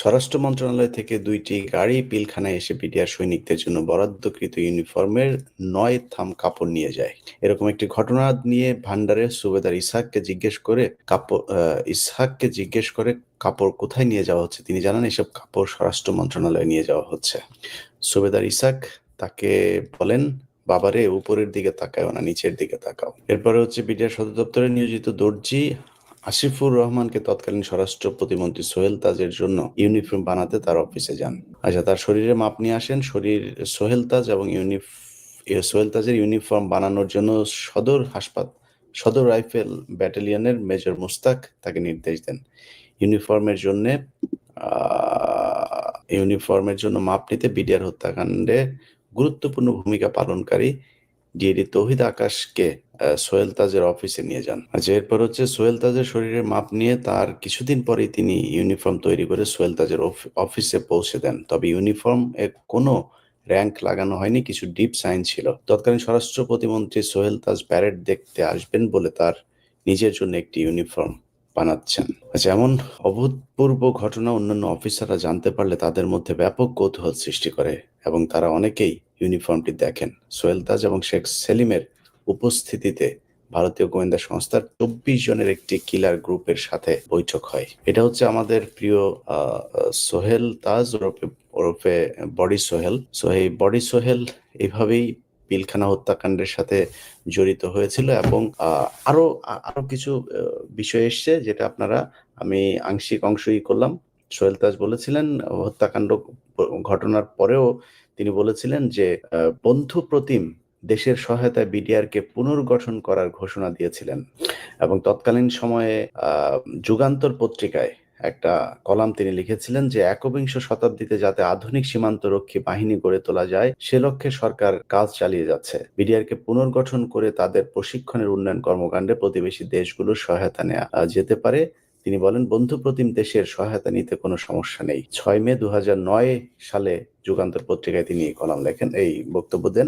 স্বরাষ্ট্র মন্ত্রণালয় থেকে ২টি গাড়ি পিলখানায় এসে বিডিআর সৈনিকদের জন্য বরাদ্দকৃত ইউনিফর্মের ৯ থাম কাপড় নিয়ে যায়। এরকম একটি ঘটনা নিয়ে ভান্ডারের সুবেদার ইসহাককে জিজ্ঞেস করে কাপড় কোথায় নিয়ে যাওয়া হচ্ছে। তিনি জানান এসব কাপড় স্বরাষ্ট্র মন্ত্রণালয়ে নিয়ে যাওয়া হচ্ছে। সুবেদার ইসহাক তাকে বলেন, বাবারে উপরের দিকে তাকাও না, নিচের দিকে তাকাও। এরপরে হচ্ছে বিডিআর সদর দপ্তরে নিয়োজিত দর্জি আসিফুর রহমানকে তৎকালীন স্বরাষ্ট্র প্রতিমন্ত্রী সোহেল তাজের জন্য ইউনিফর্ম বানাতে তার অফিসে যান। আচ্ছা, তার শরীরে মাপ নিয়ে আসেন। সোহেল তাজ এবং সোহেল তাজের ইউনিফর্ম বানানোর জন্য সদর রাইফেল ব্যাটালিয়নের মেজর মুস্তাক তাকে নির্দেশ দেন। ইউনিফর্মের জন্য মাপ নিতে বিডিআর হত্যাকাণ্ডে গুরুত্বপূর্ণ ভূমিকা পালনকারী ডিএডি তৌহিদ আকাশকে সোহেল তাজের অফিসে নিয়ে যান। আচ্ছা, এরপর হচ্ছে সোহেল তাজের শরীরের মাপ নিয়ে তার কিছুদিন পরেই তিনি ইউনিফর্ম তৈরি করে সোহেল তাজের অফিসে পৌঁছে দেন। তবে ইউনিফর্ম এর কোনো র‍্যাংক লাগানো হয়নি, কিছু ডিপ সাইন ছিল। তৎকালীন স্বরাষ্ট্র প্রতিমন্ত্রী সোহেল তাজ প্যারেড দেখতে আসবেন বলে তার নিজের জন্য একটি ইউনিফর্ম বানাচ্ছেন। আচ্ছা, এমন অভূতপূর্ব ঘটনা অন্যান্য অফিসাররা জানতে পারলে তাদের মধ্যে ব্যাপক কৌতূহল সৃষ্টি করে এবং তারা অনেকেই ইউনিফর্মটি দেখেন। সোহেল তাজ এবং শেখ সেলিমের উপস্থিতিতে ভারতীয় গোয়েন্দা সংস্থার ২৪ জনের একটি কিলার গ্রুপের সাথে বৈঠক হয়। এটা হচ্ছে আমাদের প্রিয় সোহেল তাজ ওরফে বডি সোহেল। এই বডি সোহেল এইভাবেই পিলখানা হত্যাকাণ্ডের সাথে জড়িত হয়েছিল এবং আরো আরো কিছু বিষয় এসছে যেটা আমি আংশিক অংশই করলাম। সোহেল তাজ বলেছিলেন হত্যাকাণ্ড ঘটনার পরেও তিনি বলেছিলেন যে বন্ধু প্রতিম দেশের সহায়তায় বিডিআরকে পুনর্গঠন করার ঘোষণা দিয়েছিলেন এবং তৎকালীন সময়ে যুগান্তর পত্রিকায় একটা কলাম তিনি লিখেছিলেন যে একবিংশ শতাব্দীতে যাতে আধুনিক সীমান্তরক্ষী বাহিনী গড়ে তোলা যায় সে লক্ষ্যে সরকার কাজ চালিয়ে যাচ্ছে। বিডিআরকে পুনর্গঠন করে তাদের প্রশিক্ষণের উন্নয়ন কর্মকাণ্ডে প্রতিবেশী দেশগুলোর সহায়তা নেওয়া যেতে পারে। তিনি বলেন বন্ধু প্রতিম দেশের সহায়তা নিতে কোনো সমস্যা নেই। ৬ মে ২০০৯ সালে যুগান্তর পত্রিকায় তিনি এই কলাম লেখেন, এই বক্তব্য দেন।